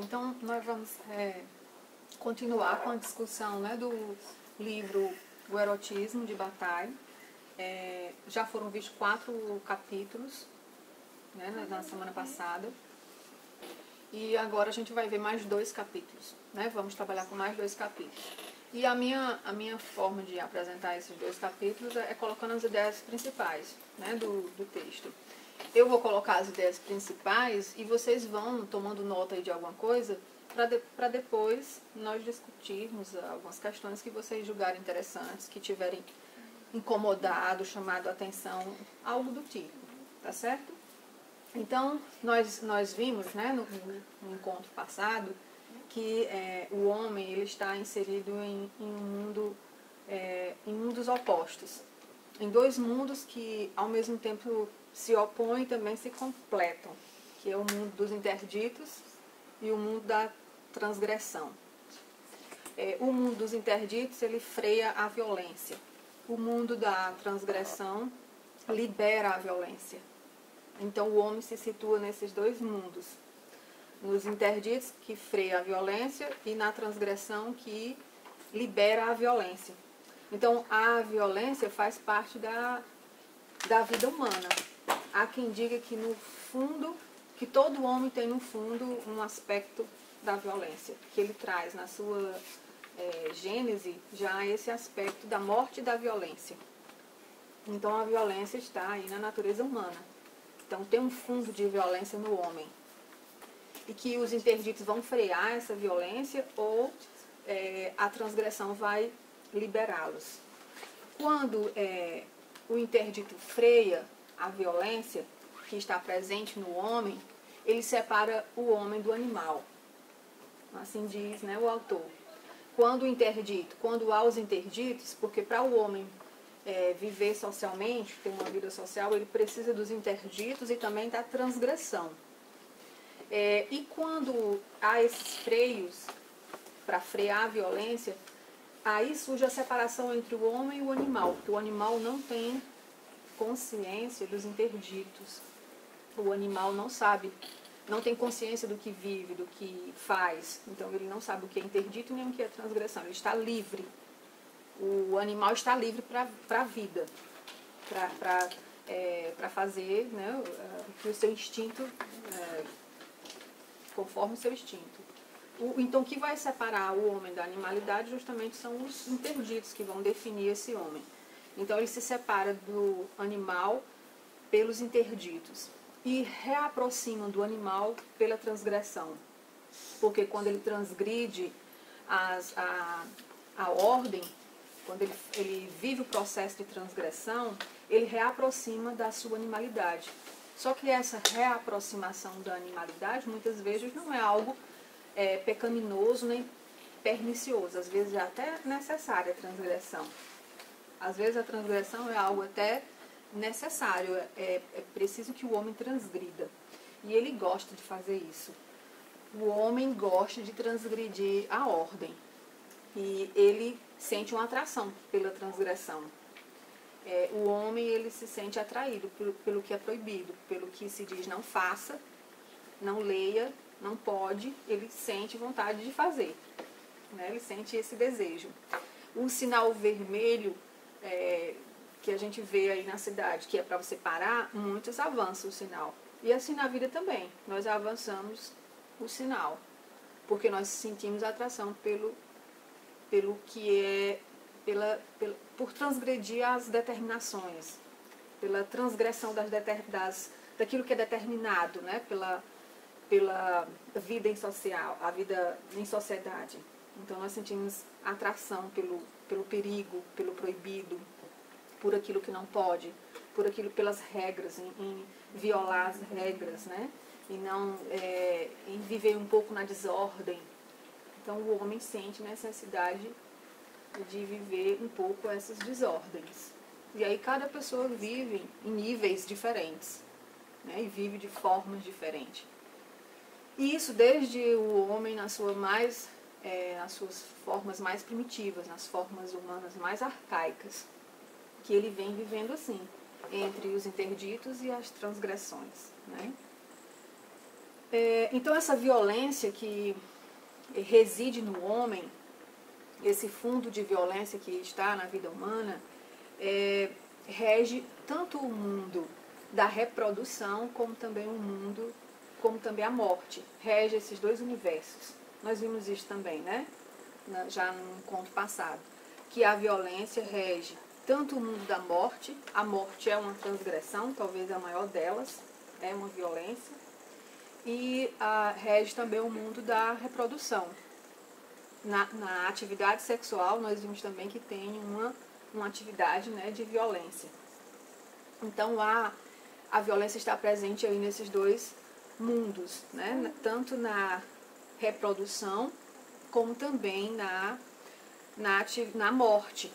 Então nós vamos continuar com a discussão, né, do livro O Erotismo, de Bataille. Já foram vistos 4 capítulos, né, na semana passada. E agora a gente vai ver mais 2 capítulos, né? Vamos trabalhar com mais 2 capítulos. E a minha forma de apresentar esses 2 capítulos é colocando as ideias principais, né, do texto. Eu vou colocar as ideias principais e vocês vão tomando nota aí de alguma coisa para depois nós discutirmos algumas questões que vocês julgarem interessantes, que tiverem incomodado, chamado a atenção, algo do tipo, tá certo? Então, nós vimos, né, no encontro passado, que o homem ele está inserido em mundos opostos. Em 2 mundos que, ao mesmo tempo, se opõem e também se completam, que é o mundo dos interditos e o mundo da transgressão. O mundo dos interditos, ele freia a violência. O mundo da transgressão libera a violência. Então, o homem se situa nesses 2 mundos. Nos interditos, que freia a violência, e na transgressão, que libera a violência. Então, a violência faz parte da vida humana. Há quem diga que, no fundo, que todo homem tem, no fundo, um aspecto da violência, que ele traz na sua gênese já esse aspecto da morte e da violência. Então, a violência está aí na natureza humana. Então, tem um fundo de violência no homem. E que os interditos vão frear essa violência ou a transgressão vai liberá-los. Quando o interdito freia a violência que está presente no homem, ele separa o homem do animal. Assim diz, né, o autor. Quando há os interditos, porque para o homem viver socialmente, ter uma vida social, ele precisa dos interditos e também da transgressão. E quando há esses freios para frear a violência, aí surge a separação entre o homem e o animal, porque o animal não tem consciência dos interditos. O animal não sabe, não tem consciência do que vive, do que faz. Então ele não sabe o que é interdito nem o que é transgressão. Ele está livre. O animal está livre para a vida, para fazer, né, o seu instinto, conforme o seu instinto. Então, o que vai separar o homem da animalidade justamente são os interditos que vão definir esse homem. Então, ele se separa do animal pelos interditos e reaproxima do animal pela transgressão. Porque quando ele transgride a ordem, quando ele vive o processo de transgressão, ele reaproxima da sua animalidade. Só que essa reaproximação da animalidade, muitas vezes, não é algo pecaminoso nem pernicioso. Às vezes é até necessária a transgressão. Às vezes a transgressão é algo até necessário. É preciso que o homem transgrida. E ele gosta de fazer isso. O homem gosta de transgredir a ordem. E ele sente uma atração pela transgressão. O homem ele se sente atraído pelo que é proibido, pelo que se diz não faça, não leia, não pode, ele sente vontade de fazer, né? Ele sente esse desejo. O sinal vermelho que a gente vê aí na cidade, que é para você parar, muitos avançam o sinal. E assim na vida também, nós avançamos o sinal, porque nós sentimos atração pelo que por transgredir as determinações, pela transgressão daquilo que é determinado, né, pela vida a vida em sociedade. Então nós sentimos atração pelo perigo, pelo proibido, por aquilo que não pode, pelas regras, em violar as regras, né, e não em viver um pouco na desordem. Então o homem sente necessidade de viver um pouco essas desordens. E aí cada pessoa vive em níveis diferentes, né? E vive de formas diferentes. E isso desde o homem nas suas formas mais primitivas, nas formas humanas mais arcaicas, que ele vem vivendo assim, entre os interditos e as transgressões, né? Então essa violência que reside no homem, esse fundo de violência que está na vida humana, rege tanto o mundo da reprodução, como também o mundo, como também a morte. Rege esses dois universos. Nós vimos isso também, né? Já no encontro passado. Que a violência rege tanto o mundo da morte, a morte é uma transgressão, talvez a maior delas, é uma violência, e rege também o mundo da reprodução. Na atividade sexual, nós vimos também que tem uma atividade, né, de violência. Então, a violência está presente aí nesses dois mundos, né? Tanto na reprodução, como também na morte.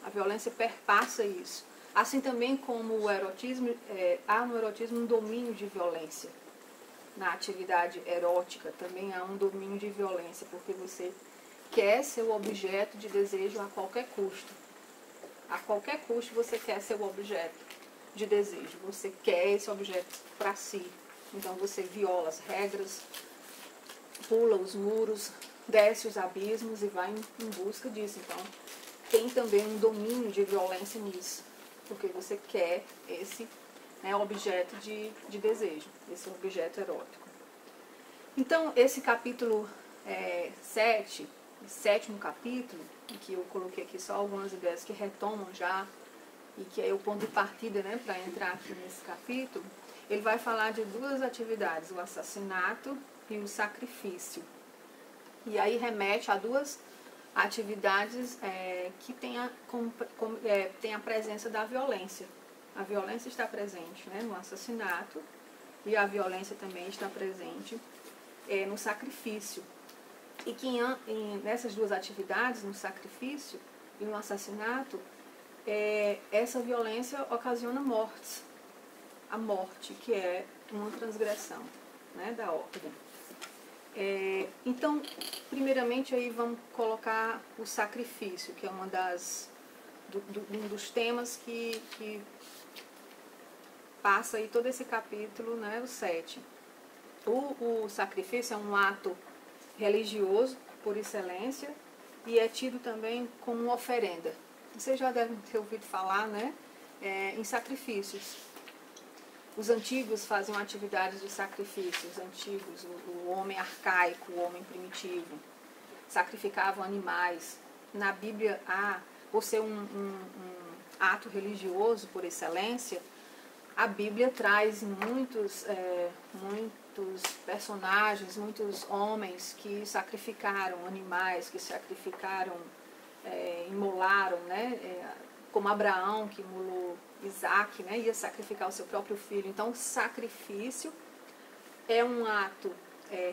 A violência perpassa isso. Assim também como o erotismo, há no erotismo um domínio de violência. Na atividade erótica também há um domínio de violência, porque você quer ser o objeto de desejo a qualquer custo. A qualquer custo você quer ser o objeto de desejo. Você quer esse objeto para si. Então você viola as regras, pula os muros, desce os abismos e vai em busca disso. Então tem também um domínio de violência nisso, porque você quer esse, né, objeto de desejo, esse objeto erótico. Então esse capítulo 7, sétimo capítulo, em que eu coloquei aqui só algumas ideias que retomam já, e que é o ponto de partida, né, para entrar aqui nesse capítulo, ele vai falar de duas atividades, o assassinato e o sacrifício. E aí remete a duas atividades que tem a presença da violência. A violência está presente, né, no assassinato, e a violência também está presente no sacrifício. E que nessas duas atividades, no sacrifício e no assassinato, essa violência ocasiona mortes. A morte, que é uma transgressão, né, da ordem. Então, primeiramente, aí vamos colocar o sacrifício, que é um dos temas que passa aí todo esse capítulo, né, o 7. O sacrifício é um ato religioso, por excelência, e é tido também como uma oferenda. Vocês já devem ter ouvido falar, né, em sacrifícios. Os antigos faziam atividades de sacrifício, os antigos, o homem arcaico, o homem primitivo, sacrificavam animais. Na Bíblia, por ser um ato religioso por excelência, a Bíblia traz muitos personagens, muitos homens que sacrificaram animais, que sacrificaram, imolaram, né? Como Abraão, que imolou Isaac, né? Ia sacrificar o seu próprio filho. Então, o sacrifício é um ato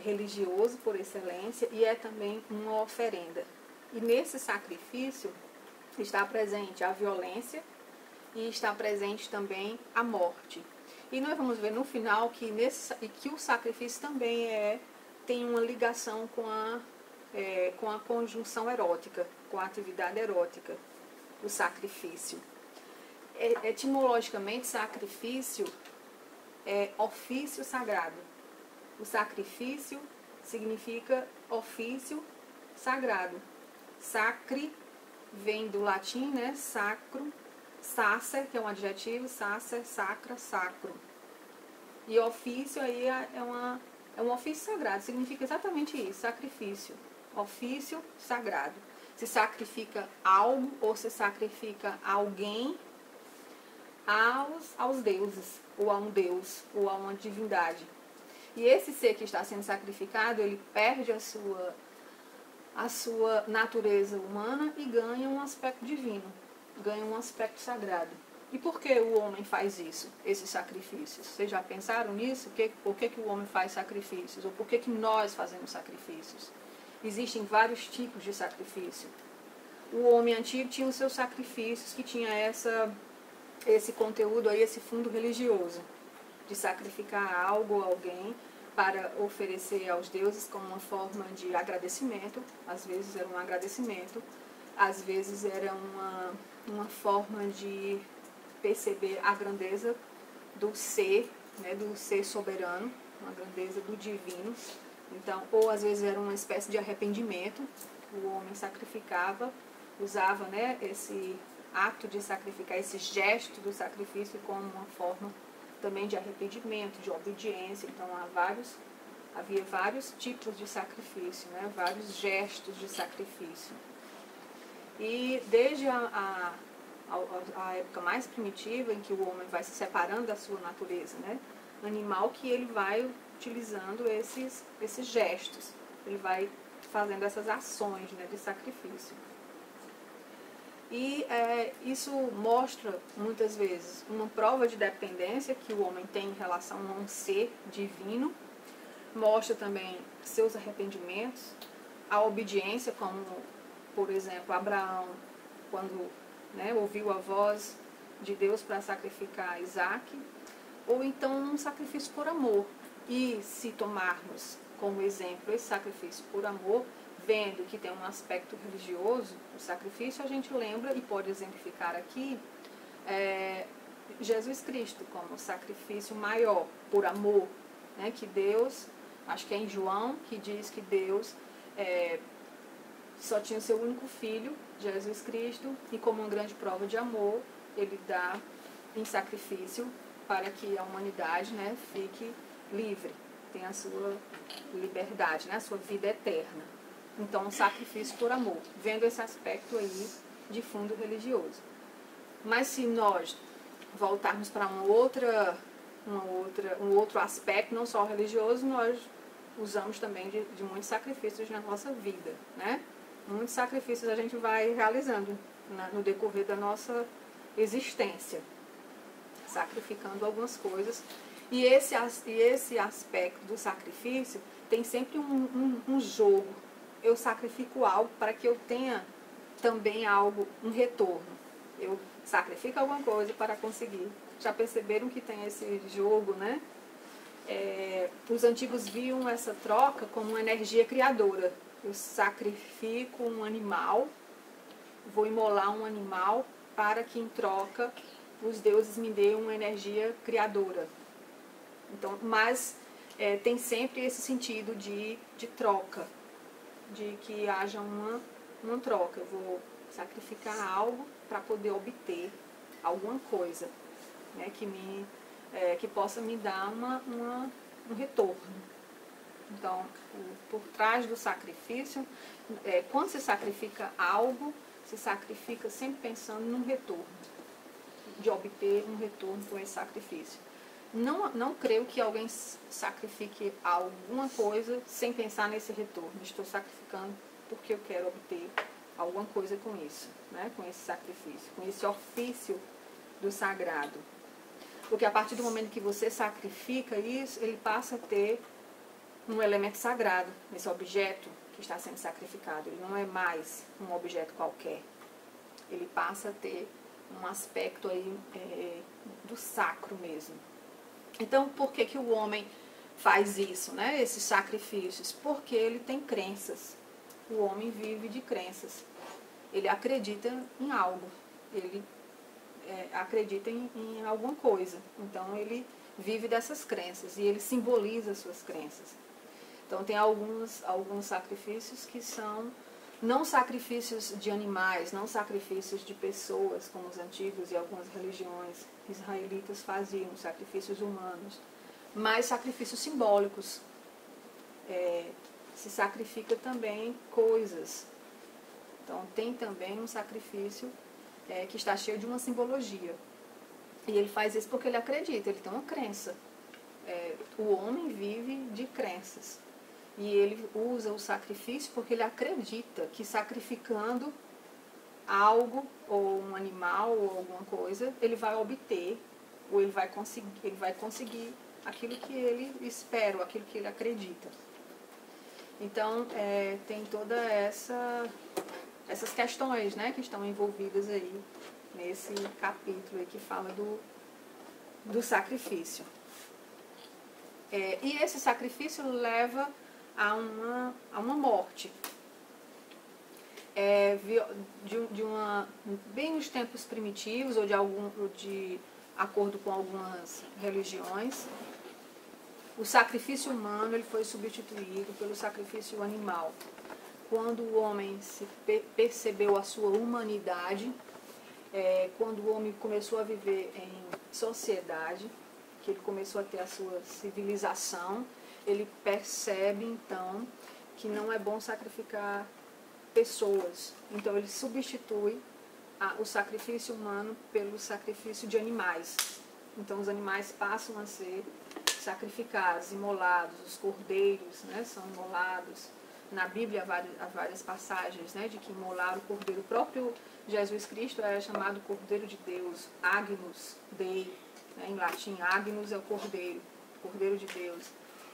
religioso por excelência e é também uma oferenda. E nesse sacrifício está presente a violência e está presente também a morte. E nós vamos ver no final que o sacrifício também tem uma ligação com a conjunção erótica, com a atividade erótica, o sacrifício. Etimologicamente, sacrifício é ofício sagrado. O sacrifício significa ofício sagrado. Sacri vem do latim, né? Sacro, sacer, que é um adjetivo, sacer, sacra, sacro. E ofício aí é um ofício sagrado, significa exatamente isso, sacrifício, ofício sagrado. Se sacrifica algo ou se sacrifica alguém aos deuses, ou a um deus, ou a uma divindade. E esse ser que está sendo sacrificado, ele perde a sua natureza humana e ganha um aspecto divino, ganha um aspecto sagrado. E por que o homem faz isso, esses sacrifícios? Vocês já pensaram nisso? Por que o homem faz sacrifícios? Ou por que nós fazemos sacrifícios? Existem vários tipos de sacrifício. O homem antigo tinha os seus sacrifícios, que tinha esse conteúdo aí, esse fundo religioso, de sacrificar algo ou alguém para oferecer aos deuses como uma forma de agradecimento. Às vezes era um agradecimento, às vezes era uma forma de perceber a grandeza do ser, né, do ser soberano, uma grandeza do divino. Então, ou às vezes era uma espécie de arrependimento, o homem sacrificava, usava, né, esse ato de sacrificar, esse gesto do sacrifício como uma forma também de arrependimento, de obediência. Então havia vários tipos de sacrifício, né, vários gestos de sacrifício. E desde a época mais primitiva, em que o homem vai se separando da sua natureza, né, animal, que ele vai utilizando esses gestos, ele vai fazendo essas ações, né, de sacrifício. E isso mostra, muitas vezes, uma prova de dependência que o homem tem em relação a um ser divino, mostra também seus arrependimentos, a obediência, como, por exemplo, Abraão, quando, né, ouviu a voz de Deus para sacrificar Isaac, ou então um sacrifício por amor. E se tomarmos como exemplo esse sacrifício por amor, vendo que tem um aspecto religioso, o sacrifício, a gente lembra e pode exemplificar aqui Jesus Cristo como o sacrifício maior por amor, né, que Deus, acho que é em João, que diz que Deus só tinha o seu único filho, Jesus Cristo, e como uma grande prova de amor, ele dá em sacrifício para que a humanidade, né, fique livre, tenha a sua liberdade, né, a sua vida eterna. Então, um sacrifício por amor, vendo esse aspecto aí de fundo religioso. Mas se nós voltarmos para um outro aspecto, não só religioso, nós usamos também de muitos sacrifícios na nossa vida, né? Muitos sacrifícios a gente vai realizando no decorrer da nossa existência, sacrificando algumas coisas. E esse aspecto do sacrifício tem sempre um jogo. Eu sacrifico algo para que eu tenha também algo, um retorno. Eu sacrifico alguma coisa para conseguir. Já perceberam que tem esse jogo, né? Os antigos viam essa troca como uma energia criadora. Eu sacrifico um animal, vou imolar um animal para que em troca os deuses me deem uma energia criadora. Então, mas tem sempre esse sentido de troca, de que haja uma troca. Eu vou sacrificar algo para poder obter alguma coisa, né, que possa me dar um retorno. Então, por trás do sacrifício, quando se sacrifica algo, se sacrifica sempre pensando num retorno, de obter um retorno com esse sacrifício. Não creio que alguém sacrifique alguma coisa sem pensar nesse retorno. Estou sacrificando porque eu quero obter alguma coisa com isso, né? Com esse sacrifício, com esse ofício do sagrado. Porque a partir do momento que você sacrifica isso, ele passa a ter um elemento sagrado nesse objeto que está sendo sacrificado. Ele não é mais um objeto qualquer. Ele passa a ter um aspecto aí do sacro mesmo. Então, por que o homem faz isso, né? Esses sacrifícios? Porque ele tem crenças. O homem vive de crenças. Ele acredita em algo. Ele acredita em alguma coisa. Então, ele vive dessas crenças e ele simboliza as suas crenças. Então, tem alguns sacrifícios que são não sacrifícios de animais, não sacrifícios de pessoas, como os antigos e algumas religiões israelitas faziam, sacrifícios humanos, mas sacrifícios simbólicos. Se sacrifica também coisas. Então, tem também um sacrifício que está cheio de uma simbologia. E ele faz isso porque ele acredita, ele tem uma crença. O homem vive de crenças. E ele usa o sacrifício porque ele acredita que sacrificando algo, ou um animal, ou alguma coisa, ele vai obter, ou ele vai conseguir aquilo que ele espera, ou aquilo que ele acredita. Então, tem todas essas questões, né, que estão envolvidas aí nesse capítulo aí que fala do sacrifício. E esse sacrifício leva a uma morte. Bem nos tempos primitivos, ou de acordo com algumas religiões, O sacrifício humano ele foi substituído pelo sacrifício animal. Quando o homem se percebeu a sua humanidade, quando o homem começou a viver em sociedade, que ele começou a ter a sua civilização, ele percebe então que não é bom sacrificar pessoas. Então ele substitui o sacrifício humano pelo sacrifício de animais. Então os animais passam a ser sacrificados, imolados, os cordeiros, né, são imolados. Na Bíblia há várias passagens, né, de que imolar o cordeiro. O próprio Jesus Cristo é chamado Cordeiro de Deus, Agnus Dei, né, em latim, Agnus é o cordeiro, Cordeiro de Deus.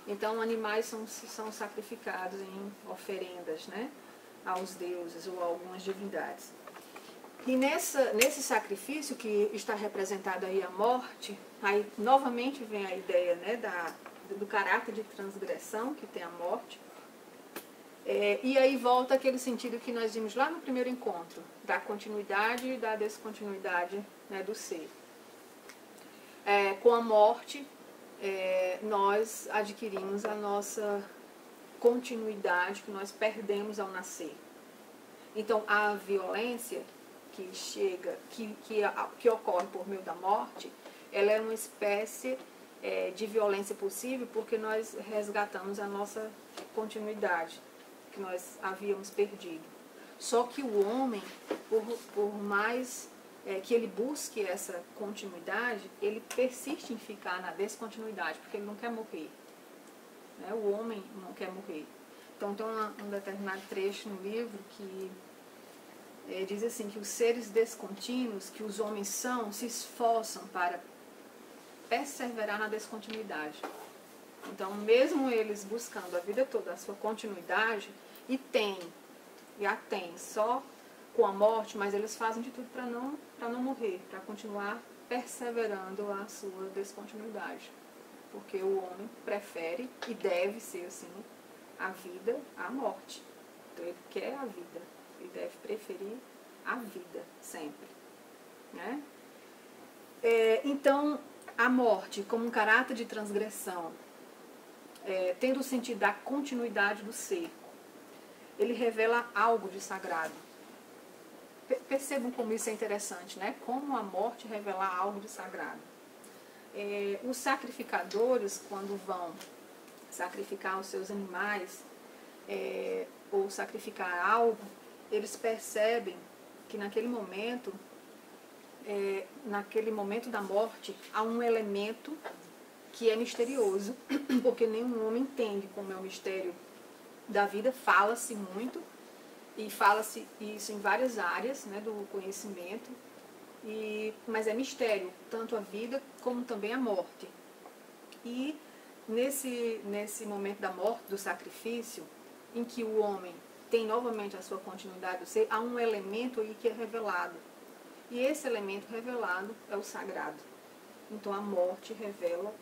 Então animais são sacrificados em oferendas, né, aos deuses ou a algumas divindades. E nesse sacrifício que está representado aí a morte, aí novamente vem a ideia, né, do caráter de transgressão que tem a morte. E aí volta aquele sentido que nós vimos lá no primeiro encontro, da continuidade e da descontinuidade, né, do ser. Com a morte, nós adquirimos a nossa continuidade que nós perdemos ao nascer. Então a violência que ocorre por meio da morte, ela é uma espécie de violência possível porque nós resgatamos a nossa continuidade que nós havíamos perdido. Só que o homem, por mais que ele busque essa continuidade, ele persiste em ficar na descontinuidade, porque ele não quer morrer. Né? O homem não quer morrer. Então tem um determinado trecho no livro que diz assim, que os seres descontínuos que os homens são, se esforçam para perseverar na descontinuidade. Então, mesmo eles buscando a vida toda a sua continuidade, e a tem só com a morte, mas eles fazem de tudo para não morrer, para continuar perseverando a sua descontinuidade. Porque o homem prefere, e deve ser assim, a vida à morte. Então, ele quer a vida. Ele deve preferir a vida, sempre. Né? Então, a morte, como um caráter de transgressão, tendo o sentido da continuidade do ser, ele revela algo de sagrado. Percebam como isso é interessante, né? Como a morte revela algo de sagrado. Os sacrificadores, quando vão sacrificar os seus animais, ou sacrificar algo, eles percebem que naquele momento da morte, há um elemento que é misterioso, porque nenhum homem entende como é o mistério da vida. Fala-se muito, e fala-se isso em várias áreas, né, do conhecimento, mas é mistério, tanto a vida como também a morte. E nesse momento da morte, do sacrifício, em que o homem tem novamente a sua continuidade do ser, há um elemento aí que é revelado. E esse elemento revelado é o sagrado. Então a morte revela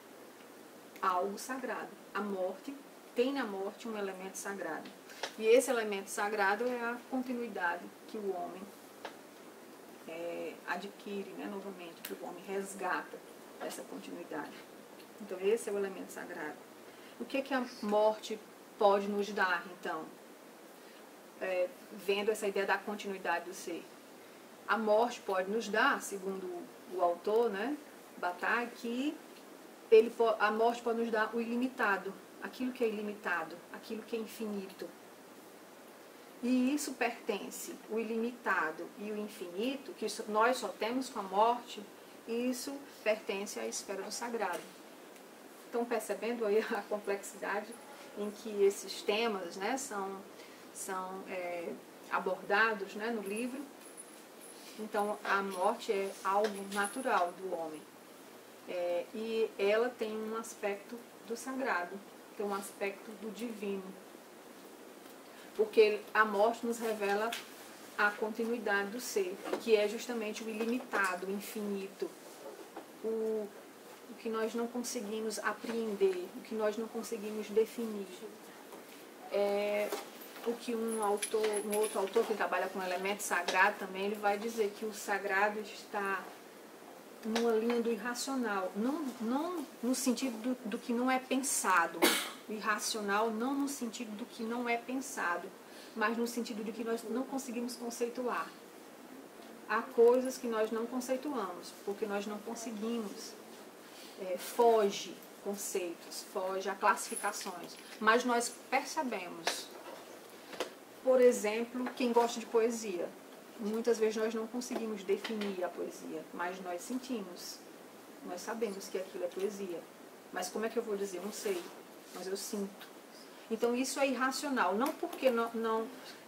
algo sagrado. A morte tem na morte um elemento sagrado. E esse elemento sagrado é a continuidade que o homem adquire, né, novamente, que o homem resgata essa continuidade. Então esse é o elemento sagrado. O que a morte pode nos dar, então? Vendo essa ideia da continuidade do ser. A morte pode nos dar, segundo o autor, né, Bataille, que a morte pode nos dar o ilimitado, aquilo que é ilimitado, aquilo que é infinito. E isso pertence, o ilimitado e o infinito, que nós só temos com a morte, isso pertence à esfera do sagrado. Então, percebendo aí a complexidade em que esses temas, né, são abordados, né, no livro. Então, a morte é algo natural do homem. E ela tem um aspecto do sagrado, tem um aspecto do divino. Porque a morte nos revela a continuidade do ser, que é justamente o ilimitado, o infinito, o que nós não conseguimos apreender, o que nós não conseguimos definir. O que um outro autor que trabalha com elemento sagrado também, ele vai dizer que o sagrado está numa linha do irracional, não no sentido do que não é pensado, irracional não no sentido do que não é pensado, mas no sentido de que nós não conseguimos conceituar. Há coisas que nós não conceituamos, porque nós não conseguimos, foge conceitos, foge a classificações, mas nós percebemos. Por exemplo, quem gosta de poesia, muitas vezes nós não conseguimos definir a poesia, mas nós sentimos, nós sabemos que aquilo é poesia. Mas como é que eu vou dizer? Eu não sei, mas eu sinto. Então isso é irracional, não porque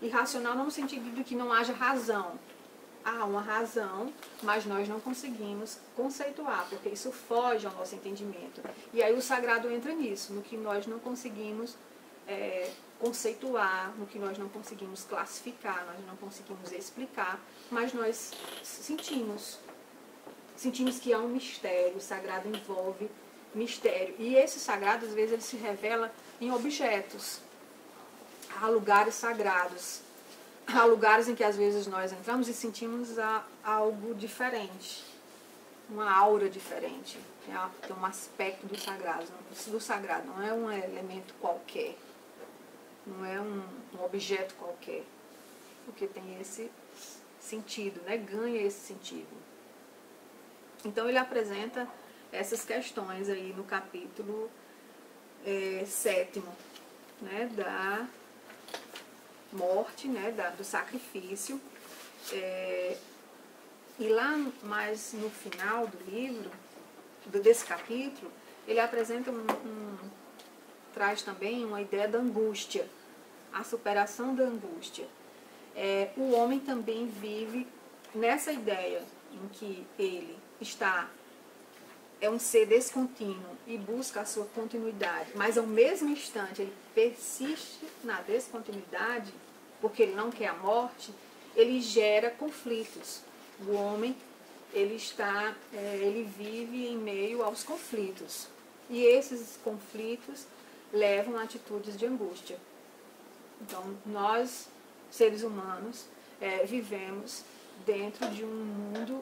irracional não no sentido de que não haja razão. Há uma razão, mas nós não conseguimos conceituar, porque isso foge ao nosso entendimento. E aí o sagrado entra nisso, no que nós não conseguimos conceituar, no que nós não conseguimos classificar, nós não conseguimos explicar, mas nós sentimos. Sentimos que há um mistério, o sagrado envolve mistério. E esse sagrado, às vezes, ele se revela em objetos. Há lugares sagrados. Há lugares em que, às vezes, nós entramos e sentimos algo diferente. Uma aura diferente. Tem um aspecto do sagrado. Não é um elemento qualquer. Não é um objeto qualquer. Porque tem esse sentido, né? Ganha esse sentido. Então, ele apresenta essas questões aí no capítulo 7º, né, da morte, né, do sacrifício. E lá mais no final do livro, desse capítulo, ele apresenta traz também uma ideia da angústia, a superação da angústia. O homem também vive nessa ideia em que ele é um ser descontínuo e busca a sua continuidade, mas ao mesmo instante ele persiste na descontinuidade, porque ele não quer a morte, ele gera conflitos. O homem, ele vive em meio aos conflitos. E esses conflitos levam a atitudes de angústia. Então, nós, seres humanos, vivemos dentro de um mundo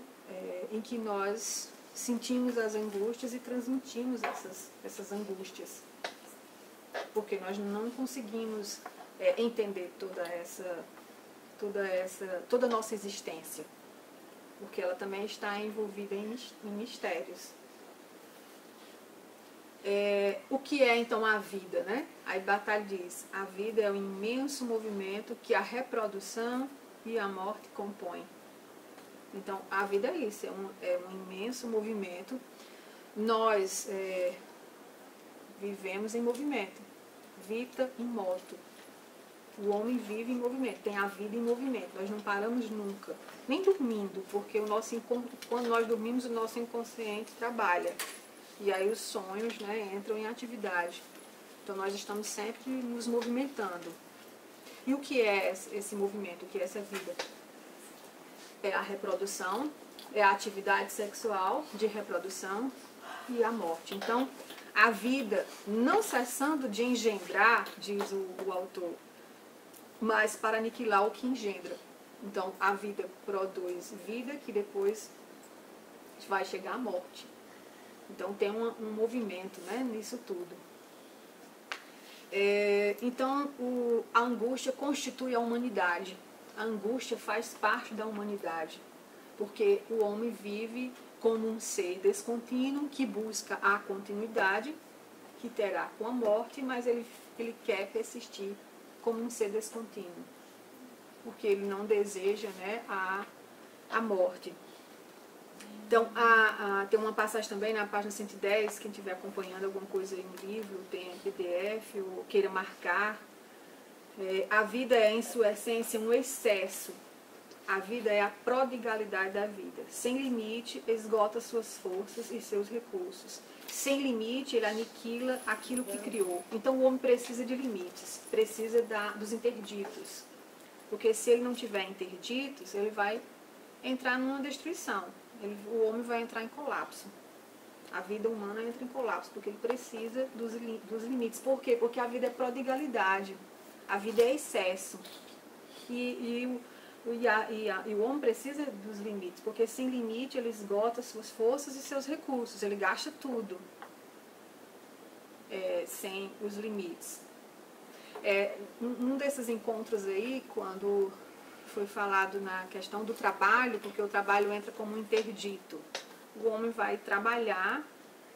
em que nós sentimos as angústias e transmitimos essas angústias. Porque nós não conseguimos entender toda a nossa existência. Porque ela também está envolvida em mistérios. O que é então a vida, né? Aí Bataille diz: a vida é um imenso movimento que a reprodução e a morte compõem. Então, a vida é isso, é um imenso movimento. Nós vivemos em movimento, vita in moto. O homem vive em movimento, tem a vida em movimento. Nós não paramos nunca, nem dormindo, porque quando nós dormimos, o nosso inconsciente trabalha. E aí os sonhos, né, entram em atividade. Então, nós estamos sempre nos movimentando. E o que é esse movimento? O que é essa vida? É a reprodução, é a atividade sexual de reprodução e a morte. Então, a vida não cessando de engendrar, diz o autor, mas para aniquilar o que engendra. Então, a vida produz vida que depois vai chegar à morte. Então, tem um movimento, né, nisso tudo. Então, a angústia constitui a humanidade. A angústia faz parte da humanidade, porque o homem vive como um ser descontínuo que busca a continuidade, que terá com a morte, mas ele quer persistir como um ser descontínuo, porque ele não deseja, né, a morte. Então, tem uma passagem também na página 110, quem estiver acompanhando alguma coisa aí no livro, tem PDF, ou queira marcar. A vida é, em sua essência, um excesso. A vida é a prodigalidade da vida. Sem limite, esgota suas forças e seus recursos. Sem limite, ele aniquila aquilo que criou. Então, o homem precisa de limites, precisa dos interditos. Porque se ele não tiver interditos, ele vai entrar numa destruição. O homem vai entrar em colapso. A vida humana entra em colapso, porque ele precisa dos limites. Por quê? Porque a vida é prodigalidade. A vida é excesso. E E o homem precisa dos limites, porque sem limite ele esgota suas forças e seus recursos, ele gasta tudo sem os limites. Num desses encontros aí, quando foi falado na questão do trabalho, porque o trabalho entra como um interdito, o homem vai trabalhar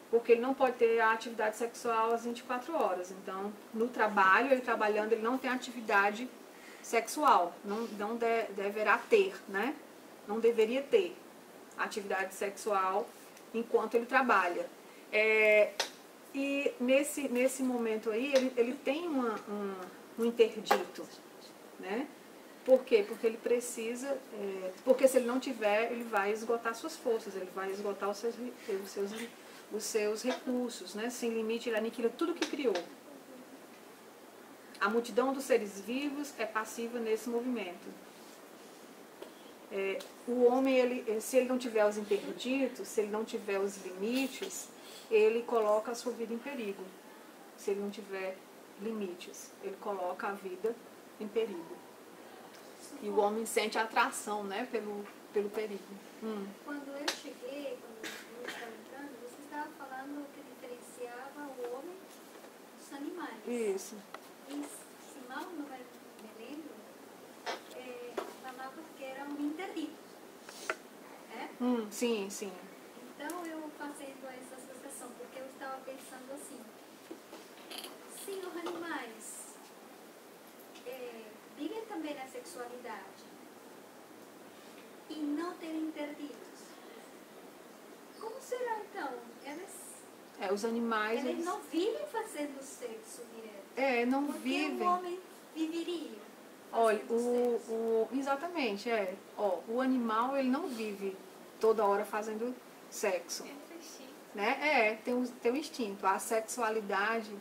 porque ele não pode ter a atividade sexual às 24 horas. Então, no trabalho, ele trabalhando, ele não tem atividade sexual, não deverá ter, né? Não deveria ter atividade sexual enquanto ele trabalha. E nesse momento aí, ele tem um interdito, né? Por quê? Porque ele precisa, porque se ele não tiver, ele vai esgotar suas forças, ele vai esgotar os seus recursos, né? Sem limite, ele aniquila tudo que criou. A multidão dos seres vivos é passiva nesse movimento. O homem, se ele não tiver os interditos, se ele não tiver os limites, ele coloca a sua vida em perigo. Se ele não tiver limites, ele coloca a vida em perigo. E o homem sente a atração, né, pelo perigo. Quando eu cheguei, quando eu estava entrando, você estava falando que diferenciava o homem dos animais. Isso. E, se mal não me lembro, falava que era um interdito. Sim, sim. Então eu fazendo essa associação, porque eu estava pensando assim, se os animais vivem também na sexualidade e não têm interditos, como será então? Os animais... Eles não vivem fazendo sexo direto. não porque vivem. O homem viveria. Olha, exatamente, o animal, ele não vive toda hora fazendo sexo. Né? Tem um instinto. A sexualidade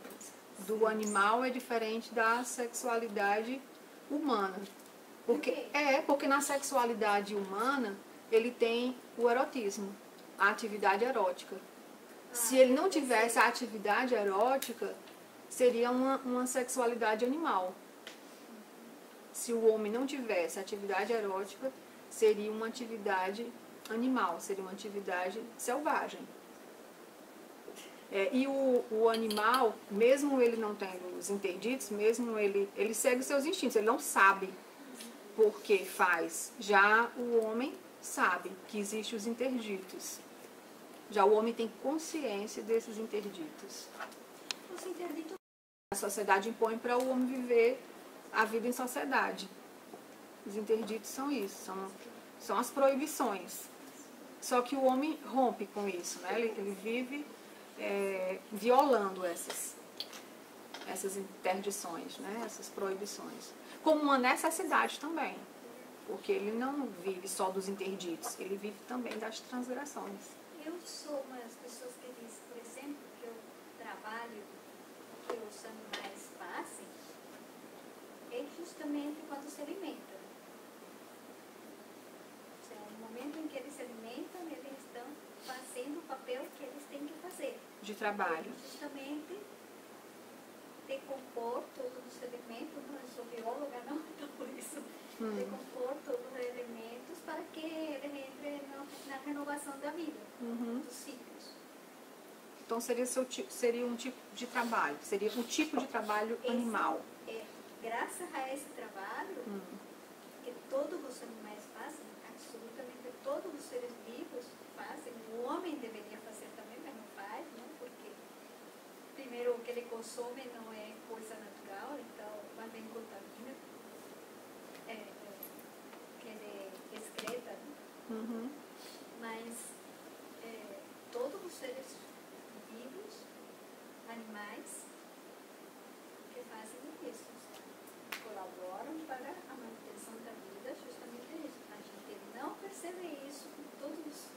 do animal é diferente da sexualidade humana. Porque na sexualidade humana, ele tem o erotismo, a atividade erótica. Se ele não tivesse a atividade erótica, seria uma sexualidade animal. Se o homem não tivesse atividade erótica, seria uma atividade animal, seria uma atividade selvagem. E o animal, mesmo ele não tendo os interditos, mesmo ele segue os seus instintos, ele não sabe por que faz. Já o homem sabe que existem os interditos. Já o homem tem consciência desses interditos. Os interditos... A sociedade impõe para o homem viver a vida em sociedade. Os interditos são isso, são as proibições. Só que o homem rompe com isso, né? Ele vive violando essas interdições, né? Essas proibições. Como uma necessidade também, porque ele não vive só dos interditos, ele vive também das transgressões. Eu sou uma das pessoas que diz, por exemplo, que o trabalho que os animais fazem é justamente quando se alimentam. Ou seja, no momento em que eles se alimentam, eles estão fazendo o papel que eles têm que fazer. De trabalho. Justamente decompor todos os elementos, não sou bióloga, não, então por isso, decompor todos os elementos para que ele entre na renovação da vida, dos ciclos. Então seria um tipo de trabalho, seria um tipo de trabalho animal. Graças a esse trabalho que todos os animais fazem, absolutamente todos os seres vivos fazem, o homem deveria fazer também, mas não faz, não, porque primeiro o que ele consome não é coisa natural, então mais bem contamina, que ele excreta, né? Mas todos os seres vivos, animais, que fazem isso, colaboram para a manutenção da vida, justamente isso. A gente não percebe isso com todos os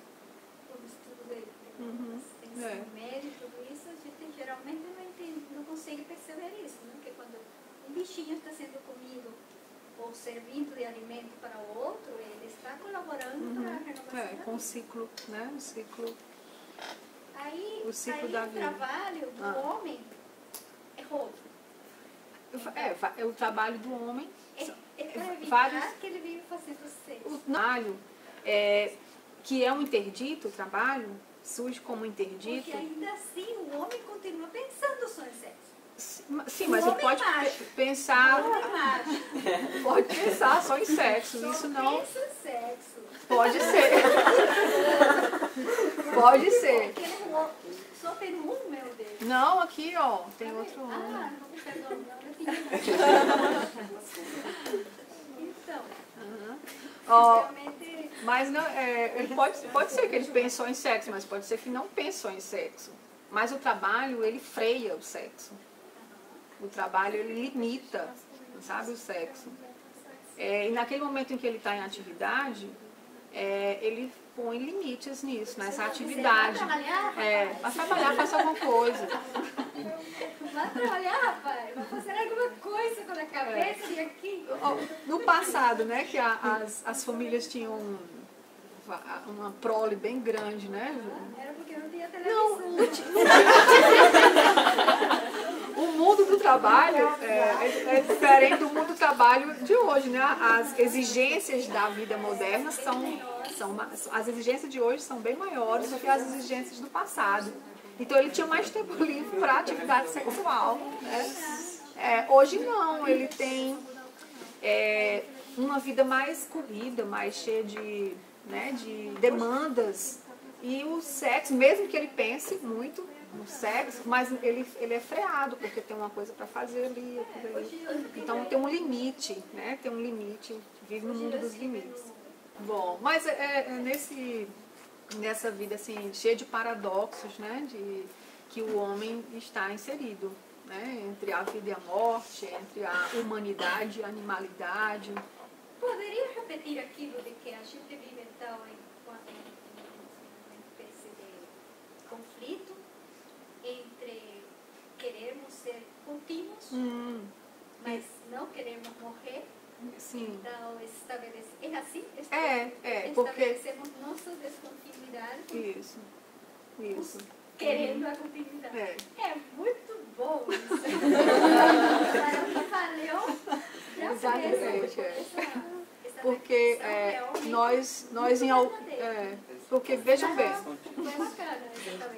estudos de ensino médio e tudo isso, a gente geralmente não consegue perceber isso, né? Porque quando um bichinho está sendo comido ou servindo de alimento para o outro, ele está colaborando para a renovação da vida. Com o ciclo, né? O ciclo da vida. O trabalho do homem é roubo. O trabalho do homem É para evitar que ele vive fazendo sexo. O trabalho, que é um interdito, o trabalho, surge como interdito. Porque ainda assim o homem continua pensando só em sexo. Sim, mas ele pode pensar. Pode pensar só em sexo. Só Isso não. pensa em sexo. Pode ser. Pode ser. Só tem um, meu Deus. Não, aqui, ó, tem outro homem. Ah, não, perdão, não. Então, realmente... Mas não, ele pode ser que ele pensou em sexo, mas pode ser que não pensou em sexo. Mas o trabalho, ele freia o sexo. O trabalho, ele limita, sabe, o sexo. E naquele momento em que ele está em atividade, ele põe limites nisso, nessa atividade. Vai trabalhar, faça alguma coisa. Vai trabalhar, rapaz. Vai fazer alguma coisa com a cabeça e aqui. No passado, né, que as famílias tinham uma prole bem grande, né? Era porque não tinha televisão. O mundo do trabalho é diferente do mundo do trabalho de hoje, né? As exigências da vida moderna as exigências de hoje são bem maiores do que as exigências do passado. Então ele tinha mais tempo livre para atividade sexual, né? Hoje não, ele tem uma vida mais corrida, mais cheia de demandas. E o sexo, mesmo que ele pense muito no sexo, mas ele é freado, porque tem uma coisa para fazer ali, aquilo ali. Então tem um limite, né? Tem um limite, vive no mundo dos limites. Bom, mas nessa vida assim, cheia de paradoxos, né? Que o homem está inserido, né? Entre a vida e a morte, entre a humanidade e a animalidade. Poderia repetir aquilo de que a gente vive então em espécie de conflito entre querermos ser contínuos, mas não queremos morrer? Sim. Então, é assim? Porque... Estabelecemos nossa descontinuidade. Isso. Querendo a continuidade. É muito bom isso. Valeu. Exatamente. Porque porque vejam bem,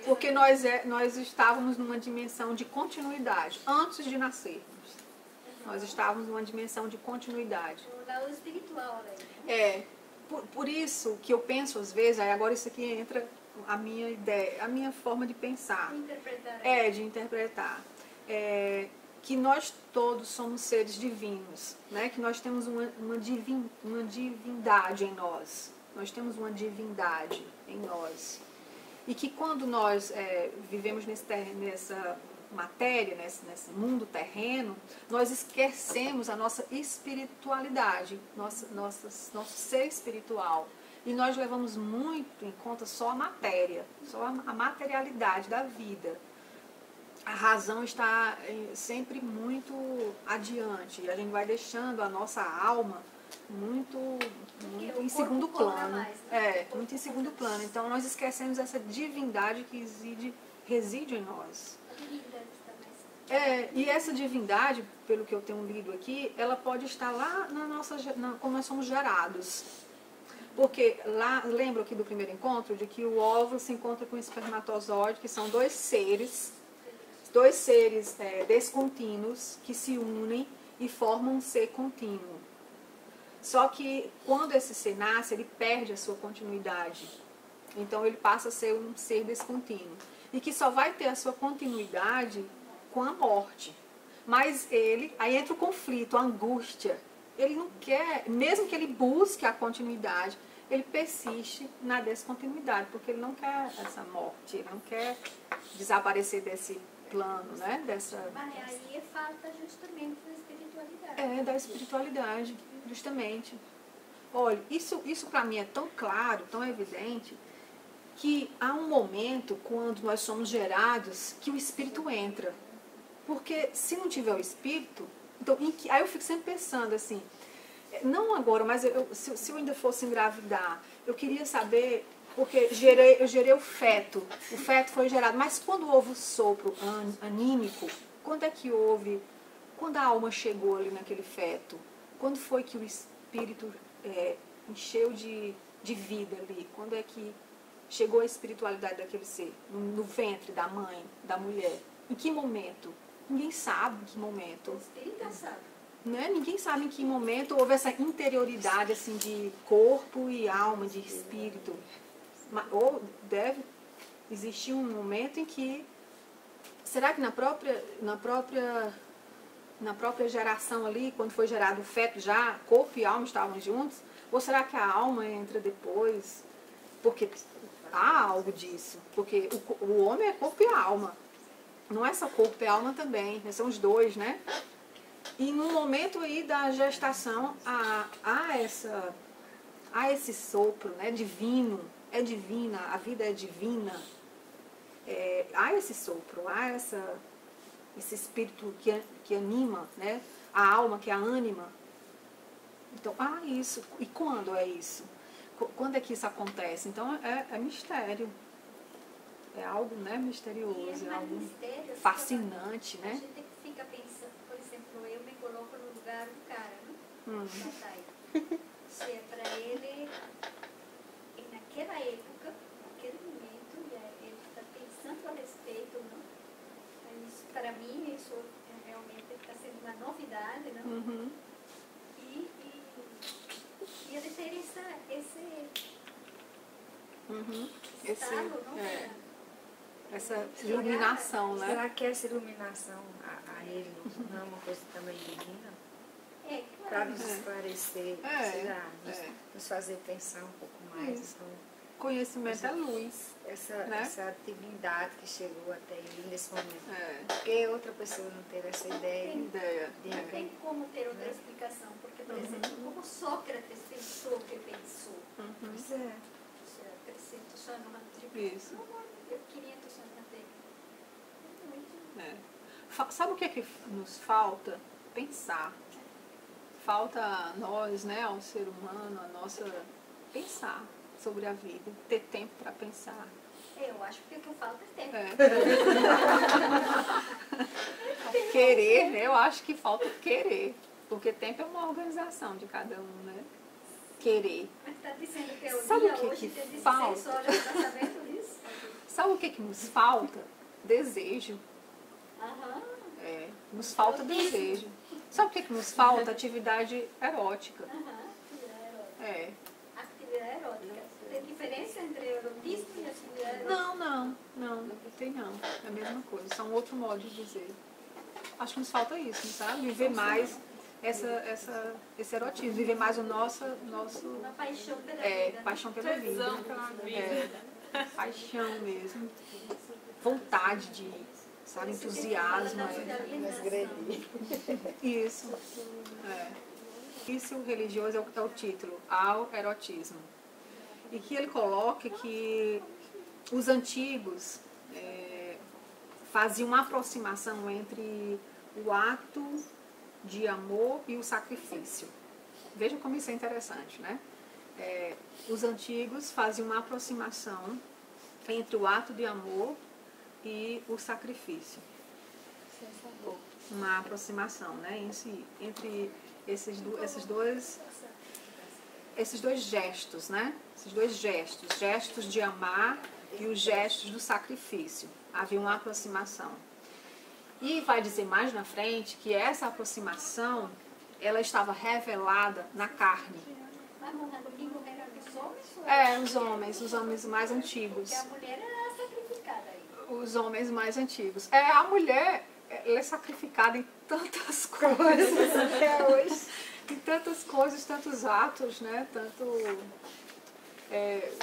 porque nós estávamos numa dimensão de continuidade antes de nascermos. Nós estávamos numa dimensão de continuidade. O lado espiritual, né? Por isso que eu penso às vezes, agora isso aqui entra a minha ideia, a minha forma de pensar. De interpretar. Que nós todos somos seres divinos, né? Que nós temos uma divindade em nós. Nós temos uma divindade em nós. E que quando nós vivemos nessa matéria, nesse mundo terreno, nós esquecemos a nossa espiritualidade, nosso ser espiritual. E nós levamos muito em conta só a matéria, só a materialidade da vida. A razão está sempre muito adiante. E a gente vai deixando a nossa alma muito em segundo plano. Muito em segundo plano. Então nós esquecemos essa divindade que reside em nós. E essa divindade, pelo que eu tenho lido aqui, ela pode estar lá como nós somos gerados. Porque lá, lembro aqui do primeiro encontro, de que o óvulo se encontra com o espermatozoide, que são dois seres descontínuos que se unem e formam um ser contínuo. Só que quando esse ser nasce, ele perde a sua continuidade. Então ele passa a ser um ser descontínuo. E que só vai ter a sua continuidade com a morte. Mas aí entra o conflito, a angústia. Ele não quer, mesmo que ele busque a continuidade, ele persiste na descontinuidade, porque ele não quer essa morte, ele não quer desaparecer desse plano, né? Mas aí é falta justamente da espiritualidade. Da espiritualidade, justamente. Olha, isso para mim é tão claro, tão evidente, que há um momento, quando nós somos gerados, que o espírito entra. Porque se não tiver o espírito, então, aí eu fico sempre pensando assim, não agora, mas se eu ainda fosse engravidar, eu queria saber, porque eu gerei o feto foi gerado, mas quando houve o sopro anímico, quando a alma chegou ali naquele feto? Quando foi que espírito encheu de vida ali? Quando é que chegou a espiritualidade daquele ser? No ventre da mãe, da mulher? Em que momento? Ninguém sabe em que momento. O espírito sabe. Né? Ninguém sabe em que momento houve essa interioridade assim, de corpo e alma, de espírito. Ou deve existir um momento em que... Será que na própria geração ali, quando foi gerado o feto, já corpo e alma estavam juntos? Ou será que a alma entra depois? Porque há algo disso. Porque o homem é corpo e alma. Não é só corpo e alma também, são os dois, né? E no momento aí da gestação, há esse sopro, né, divino, é divina, a vida é divina. Há esse sopro, há esse espírito que anima, né, a alma, que é a ânima. Então, há isso. E quando é isso? Quando é que isso acontece? Então, é mistério. É algo, né, misterioso, é algo fascinante, né? A gente fica pensando, por exemplo, eu me coloco no lugar do cara, né? Se é para ele, naquela época, naquele momento, ele está pensando a respeito, não? Isso, para mim, isso realmente está sendo uma novidade, não? E ele ter esse estado, não? Essa iluminação, né? Será que essa iluminação a ele não é uma coisa também divina? Para nos esclarecer, nos fazer pensar um pouco mais. Então, conhecimento é luz. Essa divindade que chegou até ele nesse momento. Porque outra pessoa não teve essa ideia. Não tem como ter outra explicação. Porque, por exemplo, como Sócrates pensou o que pensou. Pois é. 300 anos antes. Isso. 500 anos até. Sabe o que é que nos falta? Pensar. Falta a nós, né, ao ser humano, a nossa... Pensar sobre a vida. Ter tempo para pensar. Eu acho que o que falta é tempo. Querer, né? Eu acho que falta querer. Porque tempo é uma organização de cada um, né? Querer. Mas está dizendo que é o Sabe dia o que hoje que tem 16 falta? horas, está sabendo disso? Sabe o que nos falta? Desejo. Nos falta desejo. Sabe o que nos falta? Atividade erótica. Atividade erótica. Tem diferença entre erotismo e atividade erótica? Não tem não. É a mesma coisa, são outro modo de dizer. Acho que nos falta isso, sabe? Viver mais esse erotismo, viver mais o nosso Uma paixão pela vida. Paixão pela vida. Paixão mesmo. Vontade de, sabe, entusiasmo. Isso. Isso religioso é o título, ao erotismo. E que ele coloca que os antigos faziam uma aproximação entre o ato de amor e o sacrifício. Vejam como isso é interessante, né? Os antigos faziam uma aproximação entre o ato de amor e o sacrifício. Uma aproximação, né? Entre esses dois gestos, né? Esses dois gestos de amar e os gestos do sacrifício. Havia uma aproximação. E vai dizer mais na frente que essa aproximação, ela estava revelada na carne. Mas no domingo eram os homens? Os homens mais antigos. Porque a mulher era sacrificada aí. Os homens mais antigos. A mulher, ela é sacrificada em tantas coisas até hoje. Em tantas coisas, tantos atos, né?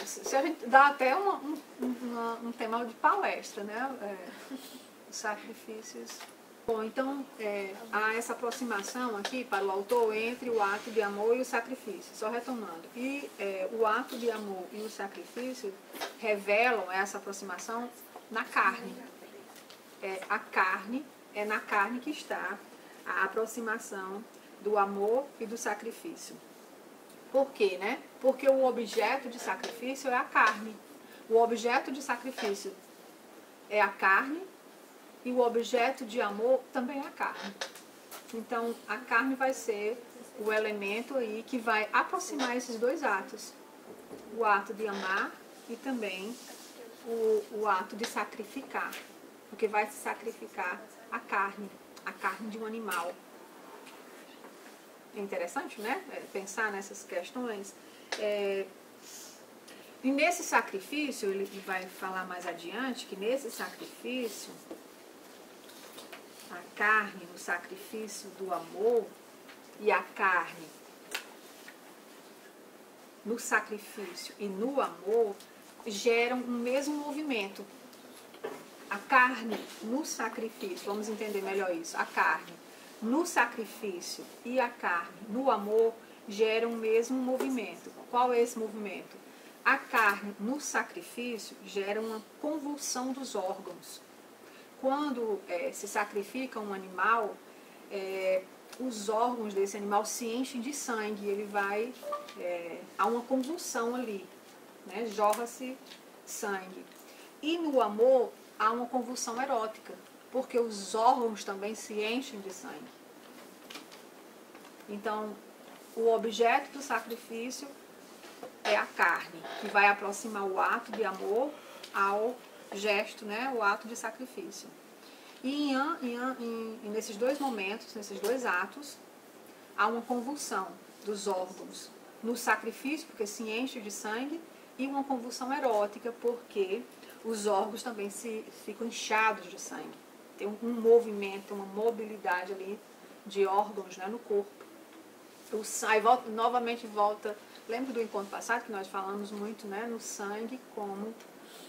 Se a gente dá até um tema de palestra, né? Os sacrifícios. Bom, então, há essa aproximação aqui para o autor entre o ato de amor e o sacrifício, só retomando. E o ato de amor e o sacrifício revelam essa aproximação na carne. É na carne que está a aproximação do amor e do sacrifício. Por quê, né? Porque o objeto de sacrifício é a carne. O objeto de sacrifício é a carne e o objeto de amor também é a carne. Então, a carne vai ser o elemento aí que vai aproximar esses dois atos. O ato de amar e também o ato de sacrificar. Porque vai se sacrificar a carne de um animal. É interessante, né? Pensar nessas questões. E nesse sacrifício, ele vai falar mais adiante, que nesse sacrifício, a carne, no sacrifício do amor, e a carne no sacrifício e no amor, geram o mesmo movimento. A carne no sacrifício, vamos entender melhor isso, a carne no sacrifício e a carne no amor geram o mesmo movimento. Qual é esse movimento? A carne no sacrifício gera uma convulsão dos órgãos. Quando se sacrifica um animal, os órgãos desse animal se enchem de sangue, ele vai, há uma convulsão ali, né? Jorra-se sangue. E no amor há uma convulsão erótica, porque os órgãos também se enchem de sangue. Então, o objeto do sacrifício é a carne, que vai aproximar o ato de amor ao gesto, né? O ato de sacrifício. E nesses dois momentos, nesses dois atos, há uma convulsão dos órgãos. No sacrifício, porque se enche de sangue, e uma convulsão erótica, porque os órgãos também ficam inchados de sangue. Tem um movimento, uma mobilidade ali de órgãos, né, no corpo. Novamente volta, lembra do encontro passado que nós falamos muito, né, no sangue como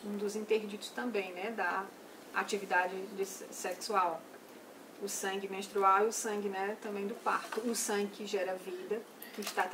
um dos interditos também, né, da atividade sexual. O sangue menstrual e o sangue, né, também do parto. O sangue que gera vida, que está